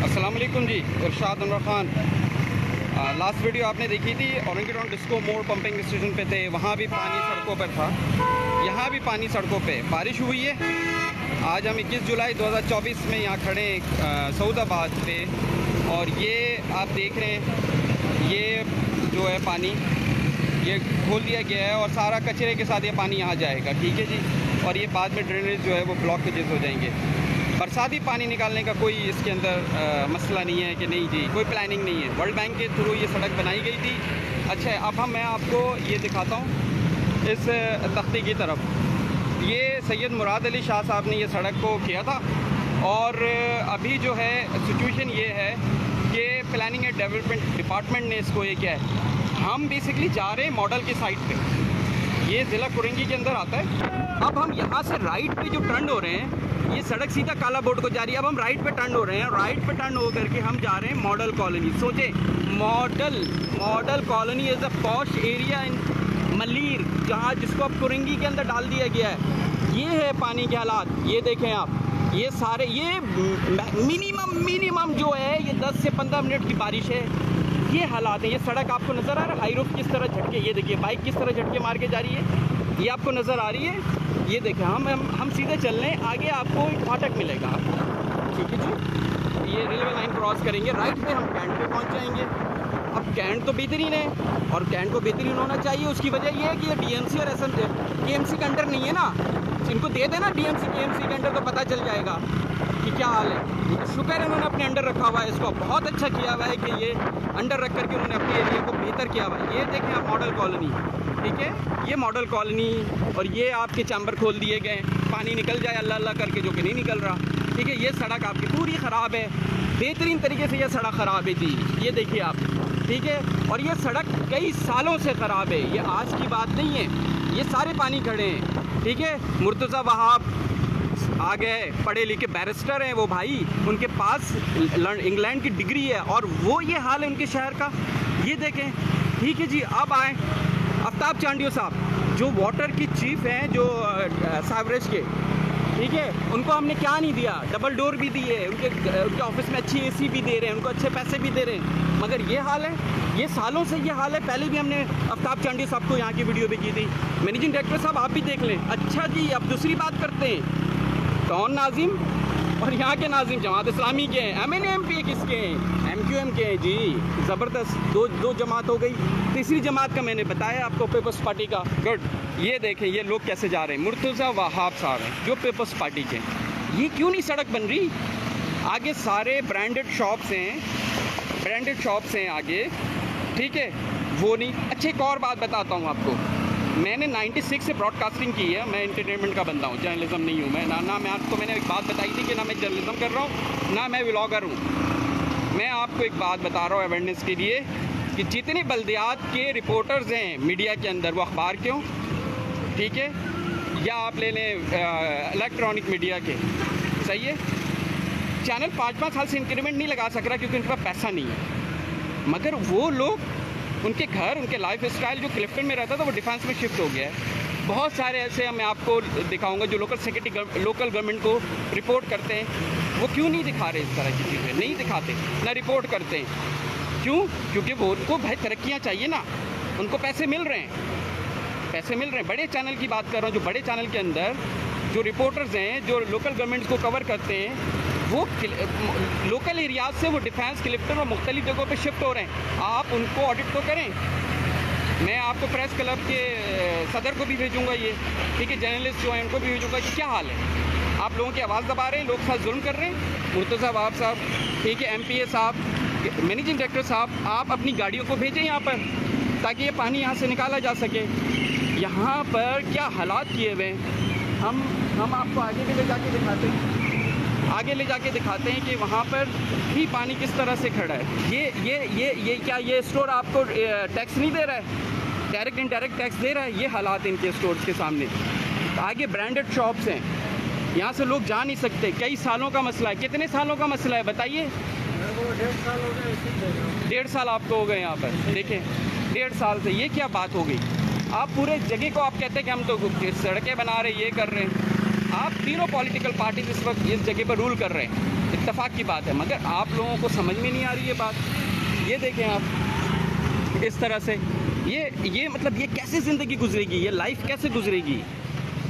अस्सलाम वालेकुम जी, इरशाद Anwar Khan. Last video आपने देखी थी औरंगेटॉन डिस्को मोड़ पंपिंग स्टेशन पे थे, वहाँ भी पानी सड़कों पर था, यहाँ भी पानी सड़कों पे। बारिश हुई है। आज हम 21 जुलाई 2024 में यहाँ खड़े हैं सऊदाबाद पे, और ये आप देख रहे हैं ये जो है पानी ये खोल दिया गया है और सारा कचरे के साथ ये पानी यहाँ जाएगा, ठीक है जी। और ये बाद में ड्रेनेज जो है वो ब्लॉकेजेस हो जाएंगे। बरसाती पानी निकालने का कोई इसके अंदर मसला नहीं है कि नहीं जी, कोई प्लानिंग नहीं है। वर्ल्ड बैंक के थ्रू ये सड़क बनाई गई थी। अच्छा, अब मैं आपको ये दिखाता हूँ इस तख्ती की तरफ। ये सैयद मुराद अली शाह साहब ने ये सड़क को किया था, और अभी जो है सिचुएशन ये है कि प्लानिंग एंड डेवलपमेंट डिपार्टमेंट ने इसको ये किया है। हम बेसिकली जा रहे हैं मॉडल की साइड पे, ये ज़िला कुरंगी के अंदर आता है। अब हम यहाँ से राइट पे जो टर्न हो रहे हैं, ये सड़क सीधा काला बोर्ड को जा रही है। अब हम राइट पे टर्न हो रहे हैं, राइट पे टर्न हो करके हम जा रहे हैं मॉडल कॉलोनी। सोचे, model colony is a posh area in Malir, जहाँ जिसको अब कुरंगी के अंदर डाल दिया गया है। ये है पानी के हालात, ये देखें आप। ये सारे ये मिनिमम जो है ये 10 से 15 मिनट की बारिश है, ये हालात है। ये सड़क आपको नज़र आ रहा है, हाई रूफ किस तरह झटके, ये देखिए बाइक किस तरह झटके मार के जा रही है, ये आपको नज़र आ रही है। ये देखें, हम सीधे चल रहे हैं, आगे आपको एक फाटक मिलेगा, ठीक है जी। ये रेलवे लाइन क्रॉस करेंगे, राइट पे हम कैंट पे पहुंच जाएंगे। अब कैंट तो बेहतरीन है, और कैंट को बेहतरीन होना चाहिए। उसकी वजह ये है कि ये डीएमसी और केएमसी के अंडर नहीं है ना। इनको दे देना डीएमसी केएमसी के अंडर, तो पता चल जाएगा कि क्या हाल है। शुक्र है उन्होंने अपने अंडर रखा हुआ है, इसको बहुत अच्छा किया हुआ है कि ये अंडर रख करके उन्होंने अपने एरिया को बेहतर किया हुआ है। ये देखें आप मॉडल कॉलोनी, ठीक है, ये मॉडल कॉलोनी, और ये आपके चैम्बर खोल दिए गए, पानी निकल जाए अल्लाह अल्लाह करके, जो कि नहीं निकल रहा, ठीक है। ये सड़क आपकी पूरी ख़राब है, बेहतरीन तरीके से ये सड़क ख़राब है जी, ये देखिए आप, ठीक है। और ये सड़क कई सालों से ख़राब है, ये आज की बात नहीं है, ये सारे पानी खड़े हैं, ठीक है। मुर्तज़ा वहाब आ गए, पढ़े लिखे बैरिस्टर हैं वो भाई, उनके पास इंग्लैंड की डिग्री है, और वो ये हाल है उनके शहर का, ये देखें, ठीक है जी। अब आए आफ्ताब चांडियो साहब, जो वाटर की चीफ हैं, जो सावरेज के, ठीक है। उनको हमने क्या नहीं दिया, डबल डोर भी दिए, उनके ऑफिस में अच्छी एसी भी दे रहे हैं, उनको अच्छे पैसे भी दे रहे हैं, मगर ये हाल है, ये सालों से ये हाल है। पहले भी हमने आफ्ताब चांडियो साहब को यहाँ की वीडियो भी की थी। मैनेजिंग डायरेक्टर साहब आप भी देख लें। अच्छा जी, अब दूसरी बात करते हैं, कौन नाजिम, और यहाँ के नाजिम जमात इस्लामी के हैं, MNMP किसके हैं, MQM के हैं जी। ज़बरदस्त, दो जमात हो गई, तीसरी जमात का मैंने बताया आपको, पीपल्स पार्टी का। गुड, ये देखें ये लोग कैसे जा रहे हैं। मुर्तज़ा वहाब साहब हैं जो पीपल्स पार्टी के, ये क्यों नहीं सड़क बन रही? आगे सारे ब्रांडेड शॉप्स हैं आगे, ठीक है, वो नहीं। अच्छा, एक और बात बताता हूँ आपको, मैंने 96 से ब्रॉडकास्टिंग की है, मैं एंटरटेनमेंट का बंदा हूँ, जर्नलिज्म नहीं हूँ मैं ना मैं आपको मैंने एक बात बताई थी कि ना मैं जर्नलिज्म कर रहा हूँ ना मैं व्लॉगर हूँ। मैं आपको एक बात बता रहा हूँ अवेयरनेस के लिए, कि जितने बल्दियात के रिपोर्टर्स हैं मीडिया के अंदर, वो अखबार के हों, ठीक है, या आप ले लें इलेक्ट्रॉनिक मीडिया के, सही है, चैनल 5-5 साल से इंक्रीमेंट नहीं लगा सक रहा क्योंकि उनके पास पैसा नहीं है। मगर वो लोग, उनके घर, उनके लाइफ स्टाइल जो क्लिफ्टन में रहता था वो डिफेंस में शिफ्ट हो गया है। बहुत सारे ऐसे मैं आपको दिखाऊंगा जो लोकल गवर्नमेंट को रिपोर्ट करते हैं, वो क्यों नहीं दिखा रहे इस तरह की चीज़ें, नहीं दिखाते ना रिपोर्ट करते हैं। क्यों? क्योंकि वो उनको भाई तरक्कियाँ चाहिए ना, उनको पैसे मिल रहे हैं। बड़े चैनल की बात कर रहा हूँ, जो बड़े चैनल के अंदर जो रिपोर्टर्स हैं, जो लोकल गवर्नमेंट को कवर करते हैं, वो लोकल एरियाज से वो डिफेंस क्लिफ्टन और मुख्तलिफ जगहों पे शिफ्ट हो रहे हैं। आप उनको ऑडिट तो करें। मैं आपको प्रेस क्लब के सदर को भी भेजूंगा, ये ठीक है, जर्नलिस्ट जो हैं उनको भी भेजूंगा कि क्या हाल है, आप लोगों की आवाज़ दबा रहे हैं, लोग साथ जुल्म कर रहे हैं। मुर्तज़ा वहाब साहब, ठीक है, MPA साहब, मैनेजिंग डायरेक्टर साहब, आप अपनी गाड़ियों को भेजें यहाँ पर, ताकि ये पानी यहाँ से निकाला जा सके। यहाँ पर क्या हालात किए हुए हैं, हम आपको आगे ले जाके दिखाते हैं कि वहाँ पर भी पानी किस तरह से खड़ा है। ये क्या ये स्टोर आपको टैक्स नहीं दे रहा है, डायरेक्ट इनडायरेक्ट टैक्स दे रहा है। ये हालात इनके स्टोर्स के सामने। आगे ब्रांडेड शॉप्स हैं, यहाँ से लोग जा नहीं सकते। कई सालों का मसला है। कितने सालों का मसला है बताइए? 1.5 साल हो गए। 1.5 साल आपको हो गए यहाँ पर, देखें 1.5 साल से। ये क्या बात हो गई? आप पूरे जगह को आप कहते हैं कि हम तो सड़कें बना रहे, ये कर रहे हैं। आप तीनों पॉलिटिकल पार्टीज इस वक्त इस जगह पर रूल कर रहे हैं। इत्तेफाक की बात है, मगर आप लोगों को समझ में नहीं आ रही है बात। ये देखें आप इस तरह से, ये मतलब ये कैसे ज़िंदगी गुजरेगी, ये लाइफ कैसे गुजरेगी?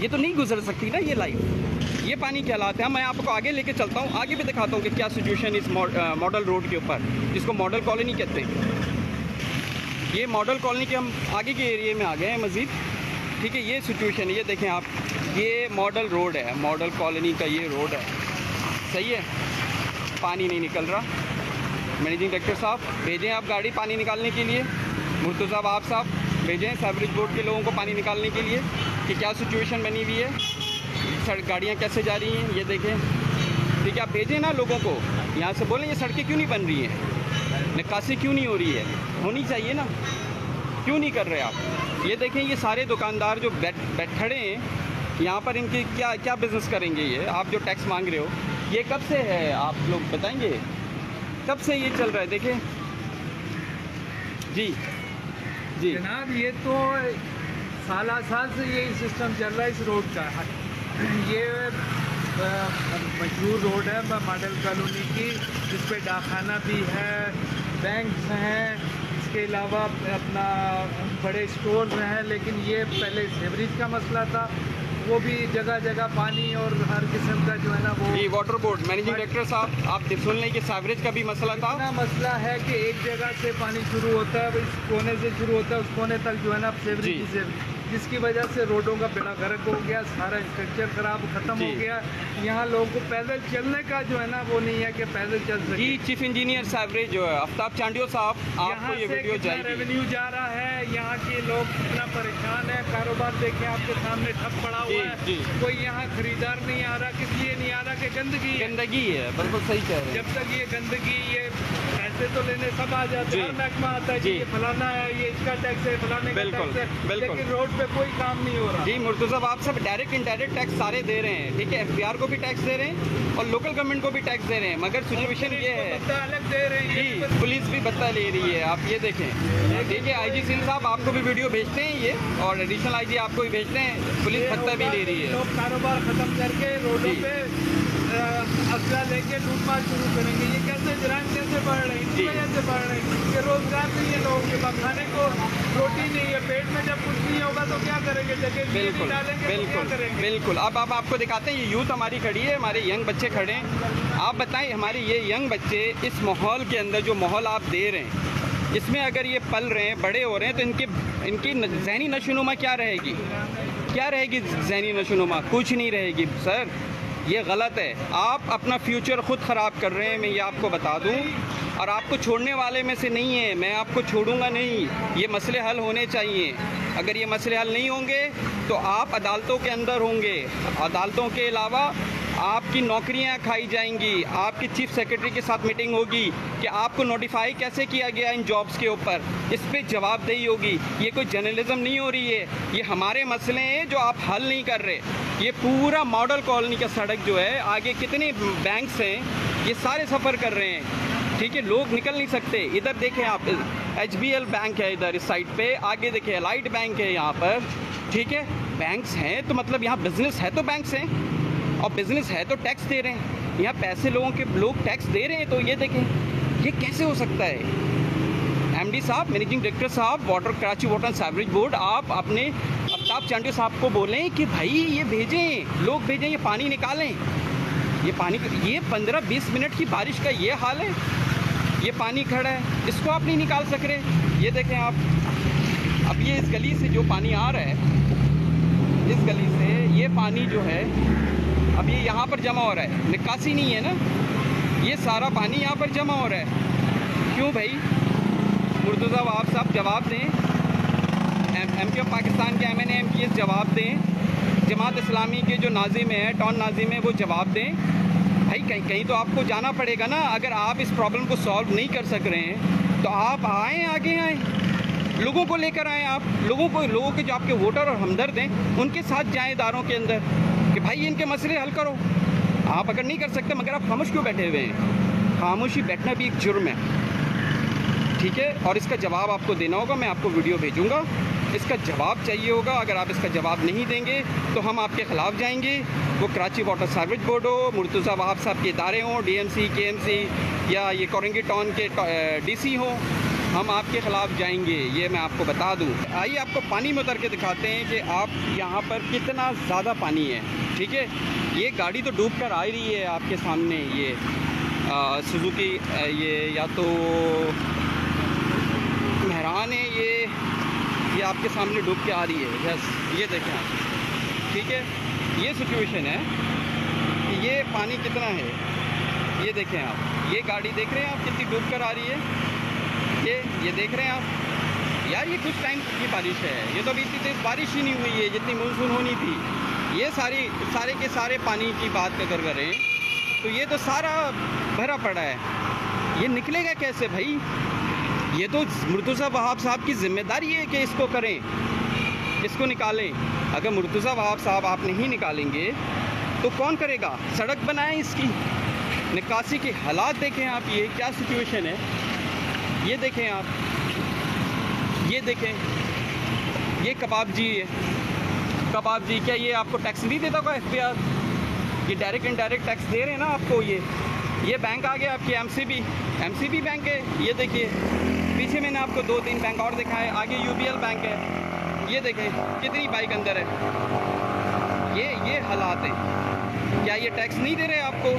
ये तो नहीं गुजर सकती ना ये लाइफ। ये पानी के हालात हैं। मैं आपको आगे लेके चलता हूँ, आगे भी दिखाता हूँ कि क्या सिचुएशन इस मॉडल रोड के ऊपर, जिसको मॉडल कॉलोनी कहते हैं। ये मॉडल कॉलोनी के हम आगे के एरिए में आ गए हैं मज़ीद, ठीक है। ये सिचुएशन है, ये देखें आप, ये मॉडल रोड है, मॉडल कॉलोनी का ये रोड है, सही है। पानी नहीं निकल रहा। मैनेजिंग डायरेक्टर साहब भेजें आप गाड़ी पानी निकालने के लिए, मुर्तज़ा आप साहब भेजें सीवरेज बोर्ड के लोगों को पानी निकालने के लिए कि क्या सिचुएशन बनी हुई है, सड़क गाड़ियाँ कैसे जा रही हैं, ये देखें, ठीक है। आप भेजें ना लोगों को, यहाँ से बोलें ये सड़कें क्यों नहीं बन रही हैं, निकासी क्यों नहीं हो रही है, होनी चाहिए ना, क्यों नहीं कर रहे आप? ये देखें, ये सारे दुकानदार जो बैठ खड़े हैं यहाँ पर, इनके क्या बिज़नेस करेंगे ये? आप जो टैक्स मांग रहे हो, ये कब से है आप लोग बताएंगे? कब से ये चल रहा है? देखें जी जी जनाब, ये तो साल से ये सिस्टम चल रहा है इस रोड का। ये मशहूर रोड है मॉडल कॉलोनी की, जिस पे डाकखाना भी है, बैंक्स हैं, इसके अलावा अपना बड़े स्टोर्स हैं। लेकिन ये पहले सीवरेज का मसला था, वो भी जगह जगह पानी और हर किस्म का जो है ना वो। जी वाटर बोर्ड मैनेजिंग डायरेक्टर साहब, आप सुन लें कि सीवरेज का भी मसला था। इतना मसला है कि एक जगह से पानी शुरू होता है, इस कोने से शुरू होता है, उस कोने तक जो है ना सीवरेज से, जिसकी वजह से रोडों का बेड़ा गर्क हो गया, सारा स्ट्रक्चर खराब खत्म हो गया। यहाँ लोगों को पैदल चलने का जो है ना वो नहीं है कि पैदल चल सके। जी चीफ इंजीनियर सीवरेज जो है आफ्ताब चांडियो साहब, आपको ये वीडियो जाएगी। रेवेन्यू जा रहा है, यहाँ के लोग कितना परेशान है, कारोबार देखें आपके सामने ठप पड़ा हुआ है, कोई यहाँ खरीदार नहीं आ रहा। किस लिए नहीं आ रहा कि गंदगी है, बिल्कुल सही कह रहे हैं। जब तक ये गंदगी, ये पैसे तो लेने सब आ जाते हैं, महकमा आता है कि ये फलाना है, ये इसका टैक्स है, फलाने का टैक्स है, लेकिन रोड पे कोई काम नहीं हो रहा। जी मुर्तज़ा आप सब डायरेक्ट इनडायरेक्ट टैक्स सारे दे रहे हैं, ठीक है। एफबीआर को भी टैक्स दे रहे हैं और लोकल गवर्नमेंट को भी टैक्स दे रहे हैं, मगर सिचुएशन ये है अलग दे रहे हैं। जी पुलिस भी भत्ता ले रही है, आप ये देखें, ठीक है। आईजी सिंह साहब आपको भी वीडियो भेजते हैं ये, और एडिशनल आईजी आपको भी भेजते हैं, पुलिस भत्ता भी ले रही है। लोग कारोबार खत्म करके रोडों पे असला लेके लूटमार शुरू करेंगे। ये कैसे जराइम कैसे बढ़ रहे हैं? इसी वजह से बढ़ रहे हैं कि रोजगार नहीं है लोगों के पास, खाने को रोटी नहीं है, पेट में जब कुछ नहीं होगा तो क्या करेंगे? जगह बिल्कुल डालेंगे तो क्या करेंगे? बिल्कुल। अब आपको दिखाते हैं, ये यूथ हमारी खड़ी है, हमारे यंग बच्चे खड़े हैं। आप बताएं, हमारे ये यंग बच्चे इस माहौल के अंदर जो माहौल आप दे रहे हैं, इसमें अगर ये पल रहे हैं, बड़े हो रहे हैं, तो इनकी जहनी नशोनुमा क्या रहेगी? क्या रहेगी जहनी नशोनुमा? कुछ नहीं रहेगी सर, ये गलत है। आप अपना फ्यूचर ख़ुद ख़राब कर रहे हैं, मैं ये आपको बता दूं, और आपको छोड़ने वाले में से नहीं है, मैं आपको छोड़ूंगा नहीं। ये मसले हल होने चाहिए। अगर ये मसले हल नहीं होंगे तो आप अदालतों के अंदर होंगे, अदालतों के अलावा आपकी नौकरियां खाई जाएंगी। आपकी चीफ सेक्रेटरी के साथ मीटिंग होगी कि आपको नोटिफाई कैसे किया गया इन जॉब्स के ऊपर, इस पे जवाबदेही होगी। ये कोई जर्नलिज्म नहीं हो रही है, ये हमारे मसले हैं जो आप हल नहीं कर रहे। ये पूरा मॉडल कॉलोनी का सड़क जो है, आगे कितने बैंक्स हैं, ये सारे सफ़र कर रहे हैं, ठीक है। लोग निकल नहीं सकते। इधर देखें आप, HBL बैंक है इधर इस साइड पे, आगे देखें एलाइट बैंक है यहाँ पर, ठीक है। बैंक्स हैं तो मतलब यहाँ बिजनेस है तो बैंक्स हैं, और बिजनेस है तो टैक्स दे रहे हैं। यहाँ पैसे लोग टैक्स दे रहे हैं, तो ये देखें ये कैसे हो सकता है? MD साहब, मैनेजिंग डायरेक्टर साहब, Karachi water and sewerage board, आप अपने आफ्ताब चांडियो साहब को बोलें कि भाई ये भेजें, लोग भेजें, ये पानी निकालें। ये पानी, ये 15-20 मिनट की बारिश का ये हाल है, ये पानी खड़ा है, इसको आप नहीं निकाल सक रहे। ये देखें आप, अब ये इस गली से जो पानी आ रहा है, इस गली से ये पानी जो है अब ये यहाँ पर जमा हो रहा है, निकासी नहीं है ना, ये सारा पानी यहाँ पर जमा हो रहा है। क्यों भाई? मुर्तज़ा आप साहब जवाब दें, MK पाकिस्तान के MNA MPS जवाब दें, जमात इस्लामी के जो नाज़िम है, टॉन नाज़िम है, वो जवाब दें। भाई कहीं तो आपको जाना पड़ेगा ना। अगर आप इस प्रॉब्लम को सॉल्व नहीं कर सक रहे हैं तो आप आएँ, आगे आएँ, लोगों को लेकर आएँ। आप लोगों के जो आपके वोटर और हमदर्द हैं उनके साथ जाएँ इदारों के अंदर कि भाई इनके मसले हल करो। आप अगर नहीं कर सकते, मगर आप खामोश क्यों बैठे हुए हैं? खामोशी बैठना भी एक जुर्म है, ठीक है। और इसका जवाब आपको देना होगा, मैं आपको वीडियो भेजूँगा, इसका जवाब चाहिए होगा। अगर आप इसका जवाब नहीं देंगे तो हम आपके ख़िलाफ़ जाएंगे। वो कराची वाटर सर्विस बोर्ड हो, मुर्तज़ा वहाब साहब के इदारे हों, DMC, KMC या ये कोरंगी टाउन के DC हों, हम आपके ख़िलाफ़ जाएंगे, ये मैं आपको बता दूं। आइए आपको पानी में उतर के दिखाते हैं कि आप यहाँ पर कितना ज़्यादा पानी है। ठीक है, ये गाड़ी तो डूब कर आ रही है आपके सामने। ये सुजुकी ये या तो मेहरान है, ये आपके सामने डूब के आ रही है। यस, ये देखें आप। ठीक है, ये सिचुएशन है कि ये पानी कितना है, ये देखें आप। ये गाड़ी देख रहे हैं आप कितनी डूब कर आ रही है। ये देख रहे हैं आप यार, ये कुछ टाइम की बारिश है। ये तो अभी इतनी तेज़ बारिश ही नहीं हुई है जितनी मानसून होनी थी। ये सारे के सारे पानी की बात अगर करें तो ये तो सारा भरा पड़ा है। ये निकलेगा कैसे भाई? ये तो मुर्तज़ा वहाब साहब की ज़िम्मेदारी है कि इसको करें, इसको निकालें। अगर मुर्तज़ा वहाब साहब आप नहीं निकालेंगे तो कौन करेगा? सड़क बनाएं इसकी, निकासी के हालात देखें आप। ये क्या सिचुएशन है, ये देखें आप। ये देखें, ये कबाब जी है। कबाब जी, क्या ये आपको टैक्स नहीं देता कोई FBR? ये डायरेक्ट इनडायरेक्ट टैक्स दे रहे हैं ना आपको। ये बैंक आ गया आपकी MCB बैंक है। ये देखिए, पीछे मैंने आपको 2-3 बैंक और दिखाए, आगे UBL बैंक है। ये देखें कितनी बाइक अंदर है। ये हालात हैं। क्या ये टैक्स नहीं दे रहे आपको?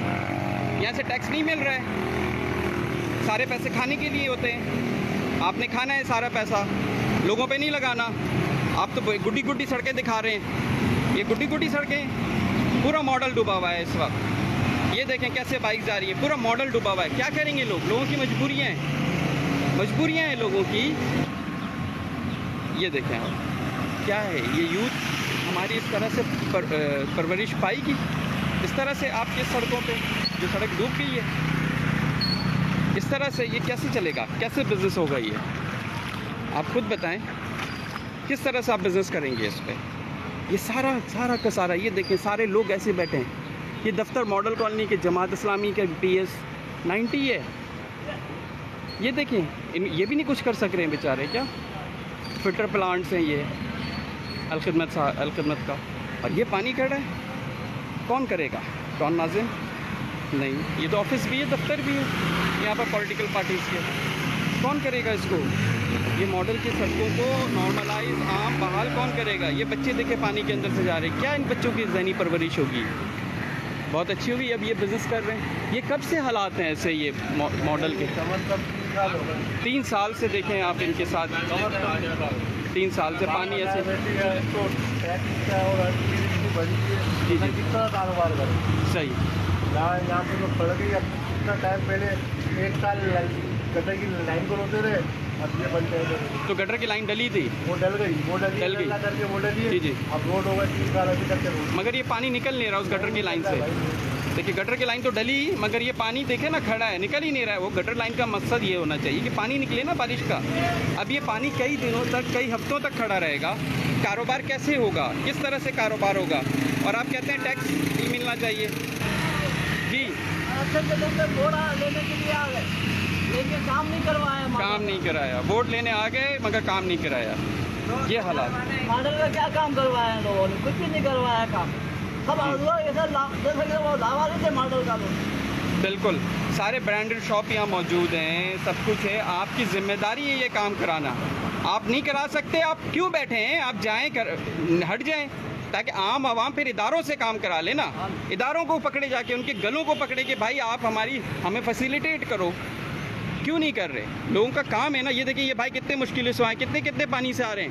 यहाँ से टैक्स नहीं मिल रहा है। सारे पैसे खाने के लिए होते हैं, आपने खाना है सारा पैसा, लोगों पे नहीं लगाना। आप तो गुड्डी सड़कें दिखा रहे हैं। ये गुड्डी सड़कें, पूरा मॉडल डूबा हुआ है इस वक्त। ये देखें कैसे बाइक जा रही है, पूरा मॉडल डूबा हुआ है। क्या करेंगे लोगों की मजबूरियाँ हैं लोगों की। ये देखें आप, क्या है ये यूथ हमारी इस तरह से परवरिश पाएगी? इस तरह से आपके सड़कों पे जो सड़क डूब गई है, इस तरह से ये कैसे चलेगा? कैसे बिज़नेस होगा ये? आप खुद बताएं, किस तरह से आप बिज़नेस करेंगे इस पर? ये सारा का सारा, ये देखें सारे लोग ऐसे बैठे हैं। ये दफ्तर मॉडल कॉलोनी के जमात इस्लामी के PS 90 है। ये देखें, ये भी नहीं कुछ कर सक रहे हैं बेचारे। क्या फिल्टर प्लांट्स हैं ये अलखिदमत का, और ये पानी खड़ा है। कौन करेगा? कौन नाज़िम? नहीं, ये तो ऑफिस भी है, दफ्तर भी है, यहाँ पर पॉलिटिकल पार्टीज़ के। कौन करेगा इसको? ये मॉडल की सड़कों को नॉर्मलाइज आम बहाल कौन करेगा? ये बच्चे देखे पानी के अंदर से जा रहे हैं। क्या इन बच्चों की ज़हनी परवरिश होगी? बहुत अच्छी होगी। अब ये बिज़नेस कर रहे हैं। ये कब से हालात हैं ऐसे ये मॉडल के? 3 साल से देखें आप इनके साथ। 3 साल से पानी ऐसे। जी जी, कारोबार करें सही। यहाँ पे लोग पड़ गई। अब इतना टाइम पहले 1 साल गटर की लाइन को रोते रहे, अब ये बनते हैं। तो गटर की लाइन डली थी, वो डल गई करके वो डली। जी जी। अब रोड होगा 3 साल अभी तक के। मगर ये पानी निकल नहीं रहा उस गटर की लाइन से। देखिए गटर की लाइन तो डली, मगर ये पानी देखे ना खड़ा है, निकल ही नहीं रहा है। वो गटर लाइन का मकसद ये होना चाहिए कि पानी निकले ना बारिश का। अब ये पानी कई दिनों तक, कई हफ्तों तक खड़ा रहेगा। कारोबार कैसे होगा? किस तरह से कारोबार होगा? और आप कहते हैं टैक्स नहीं मिलना चाहिए। जी, लेने के लिए आ गए, लेकिन काम नहीं करवाया। काम नहीं कराया, वोट लेने आ गए मगर काम नहीं कराया। ये हालात। मॉडल का क्या काम करवाया लोगों ने? कुछ भी नहीं करवाया काम। सब लावारिस थे मॉडल का लोग। बिल्कुल, सारे ब्रांडेड शॉप यहाँ मौजूद हैं, सब कुछ है। आपकी जिम्मेदारी है ये काम कराना। आप नहीं करा सकते, आप क्यों बैठे हैं? आप जाएं, हट जाएं, ताकि आम आवाम फिर इदारों से काम करा लेना। इदारों को पकड़े जाके, उनके गलों को पकड़े कि भाई आप हमें फैसिलिटेट करो। क्यों नहीं कर रहे? लोगों का काम है ना। ये देखिए, ये भाई कितने मुश्किल से आए, कितने पानी से आ रहे हैं।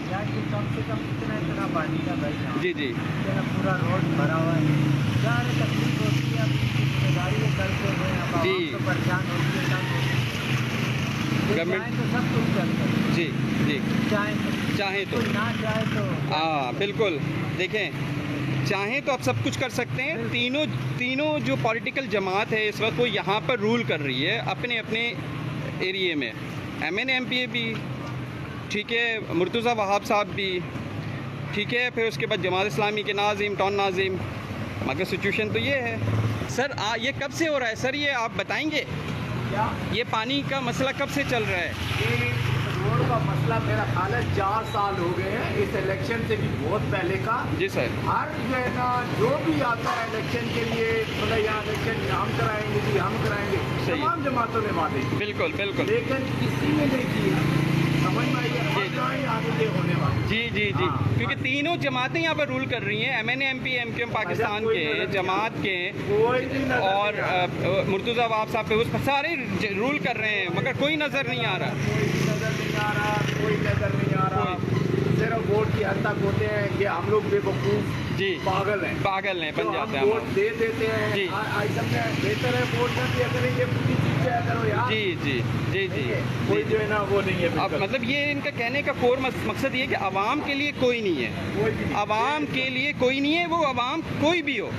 कम से कम इतना पानी का भाई। जी जी, पूरा रोड भरा हुआ है। क्या तकलीफ होती है, जिम्मेदारी करते हैं जी। तो परेशान होती है गवर्नमेंट तो सब कुछ करते हैं। जी जी, चाहे तो ना चाहे तो। हाँ बिल्कुल, देखें चाहें तो आप सब कुछ कर सकते हैं। तीनों जो पॉलिटिकल जमात है इस वक्त वो यहाँ पर रूल कर रही है अपने अपने एरिए में। MNA MPA भी ठीक है, मुर्तज़ा वहाब साहब भी ठीक है, फिर उसके बाद जमात इस्लामी के नाज़िम, टाउन नाज़िम। मगर सिचुएशन तो ये है सर। ये कब से हो रहा है सर? ये आप बताएंगे, ये पानी का मसला कब से चल रहा है? रोड का मसला मेरा ख्याल है 4 साल हो गए हैं, इस इलेक्शन से भी बहुत पहले का। जी सर। हर जो है ना जो भी आता है इलेक्शन के लिए, मतलब यहाँ इलेक्शन हम कराएंगे जी, हम कराएंगे, सही। तमाम जमातों ने वादे किए, बिल्कुल बिल्कुल। लेकिन किसी ने नहीं किया। समझ में आई है? जी, जी। और आगे ये होने वाला। जी जी जी, हाँ। क्योंकि तीनों जमातें यहाँ पर रूल कर रही हैं, MNA MP MQM पाकिस्तान कोई के, नजर नहीं जमात के कोई भी नजर और नहीं आ रहा। मुर्तज़ा वाब साहब पे, उस पर सारे रूल कर रहे हैं, मगर कोई नज़र नहीं आ रहा। कोई नजर नहीं आ रहा, कोई नजर नहीं आ रहा। सिर्फ वोट की हद तक होते हैं कि हम लोग बेवकूफ जी, पागल हैं, पागल हैं, बन जो जाते हम हैं वोट हम। दे देते हैं। जी। समझे, बेहतर है वोट न दिया करें, ये पूरी चीजें करो यार। जी जी जी जी कोई जो है ना वो नहीं है अब बिल्कुल। मतलब ये इनका कहने का कोर मकसद ये है कि आवाम के लिए कोई नहीं है, कोई भी नहीं। आवाम के लिए कोई नहीं है, वो आवाम कोई भी हो।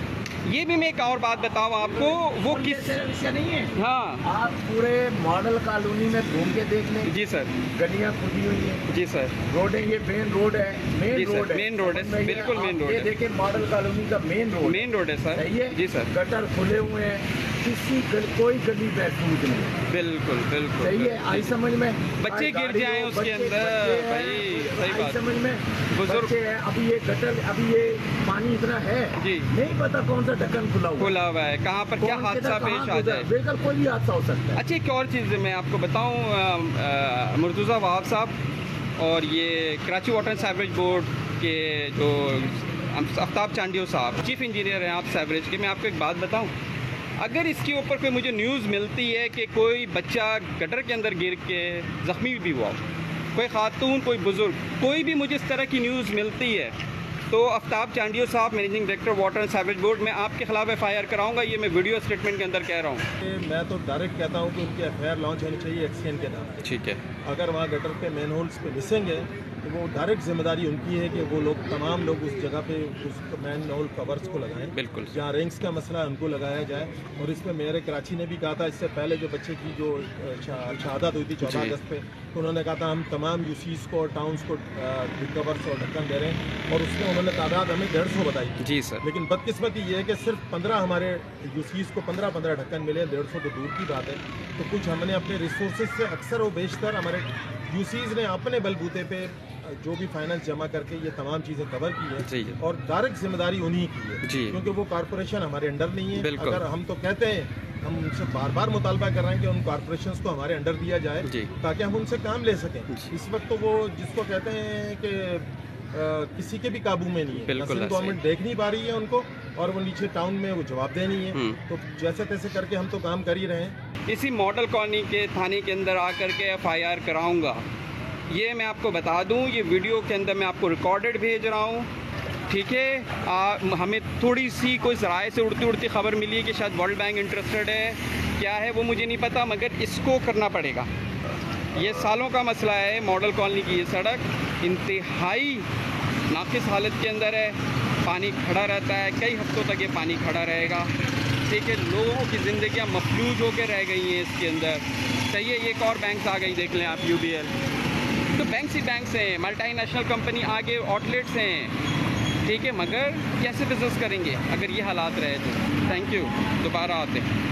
ये भी मैं एक और बात बताऊँ आपको, वो किस, विषय नहीं है। हाँ आप पूरे मॉडल कॉलोनी में घूम के देख लें, जी सर, गलियां खुदी हुई हैं, जी सर, रोडें, ये मेन रोड है, जी मेन सर, रोड है, मेन रोड है, समझ में आई बिल्कुल आप मेन रोड ये है। देखें मॉडल कॉलोनी का मेन रोड है सर। सही है जी सर, गटर खुले हुए हैं, कोई गली महफूज नहीं। बिल्कुल बिल्कुल सही है, आई समझ में? बच्चे गिर गाड़ी जाएं हो, उसके बच्चे- अंदर, बच्चे हैं, भाई, सही आई बात। समझ में? बुजुर्ग- बच्चे हैं, अभी ये गटर, अभी ये पानी इतना है, जी। नहीं पता कौन सा ढक्कन खुला हुआ खुला हुआ है, कहाँ पर क्या कौन हादसा किधर पेश कहाँ आ जाए। बिल्कुल कोई भी हादसा हो सकता है। अच्छा, एक और चीज़ मैं आपको बताऊं, मुर्तज़ा वाब साहब और ये Karachi water and sewerage board के जो आफ्ताब चांडियो साहब चीफ इंजीनियर हैं आप सीवरेज के, मैं आपको एक बात बताऊं, अगर इसके ऊपर कोई मुझे न्यूज़ मिलती है कि कोई बच्चा गटर के अंदर गिर के ज़ख्मी भी हुआ, कोई खातून, कोई बुज़ुर्ग, कोई भी मुझे इस तरह की न्यूज़ मिलती है, तो आफ्ताब चांडियो साहब, managing director water and sewerage board, मैं आपके खिलाफ FIR कराऊंगा। ये मैं वीडियो स्टेटमेंट के अंदर कह रहा हूँ। मैं तो डायरेक्ट कहता हूँ कि उनकी FIR लॉन्च होनी चाहिए एक्सचेंज के नाम पे। ठीक है, अगर वहाँ गटर पे मेन होल्स पे मिसिंग है तो वो डायरेक्ट जिम्मेदारी उनकी है कि वो लोग, तमाम लोग उस जगह पे उस मैन होल कवर्स को लगाएं। बिल्कुल। जहाँ रिंग्स का मसला है उनको लगाया जाए। और इसमें मेयर कराची ने भी कहा था, इससे पहले जो बच्चे की जो शहादत हुई थी 14 जी। अगस्त पे, तो उन्होंने कहा था हम तमाम यूसीज को और टाउन्स को कवर्स और ढक्कन दे रहे हैं, और उसमें उन्होंने तादाद हमें 150 बताई थी। जी सर। लेकिन बदकिस्मती ये है कि सिर्फ 15 हमारे यूसीज को 15 ढक्कन मिले, 150 तो दूर की बात है। तो कुछ हमने अपने रिसोर्सेज से, अक्सर और बेशतर हमारे यूसीज ने अपने बलबूते पे जो भी फाइनेंस जमा करके ये तमाम चीज़ें कवर की जी। है, और डायरेक्ट जिम्मेदारी उन्हीं की है, जी। क्योंकि वो कॉरपोरेशन हमारे अंडर नहीं है। बिल्कुल। अगर हम तो कहते हैं, हम उनसे बार बार मुतालबा कर रहे हैं कि उन कॉरपोरेशंस को हमारे अंडर दिया जाए, जी। ताकि हम उनसे काम ले सकें। जी। इस वक्त तो वो जिसको कहते हैं कि किसी के भी काबू में नहीं है, बिल्कुल ऐसे गवर्नमेंट देख नहीं पा रही है उनको, और वो नीचे टाउन में वो जवाबदेह नहीं है। तो जैसे तैसे करके हम तो काम कर ही रहे हैं। इसी मॉडल कॉलोनी के थाने के अंदर आकर के FIR कराऊंगा, ये मैं आपको बता दूं। ये वीडियो के अंदर मैं आपको रिकॉर्डेड भेज रहा हूँ, ठीक है। हमें थोड़ी सी कोई ज़राए से उड़ती उड़ती खबर मिली है कि शायद वर्ल्ड बैंक इंटरेस्टेड है, क्या है वो मुझे नहीं पता, मगर इसको करना पड़ेगा। ये सालों का मसला है, मॉडल कॉलोनी की ये सड़क इंतहाई नाकिस हालत के अंदर है, पानी खड़ा रहता है, कई हफ्तों तक ये पानी खड़ा रहेगा, ठीक है। लोगों की ज़िंदगियाँ मफलूज होकर रह गई हैं इसके अंदर। चाहिए एक और बैंक आ गई, देख लें आप, UBL। तो बैंक ही बैंक्स हैं, मल्टीनेशनल कंपनी आगे, आउटलेट्स हैं, ठीक है, मगर कैसे बिजनेस करेंगे अगर ये हालात रहे तो। थैंक यू, दोबारा आते हैं।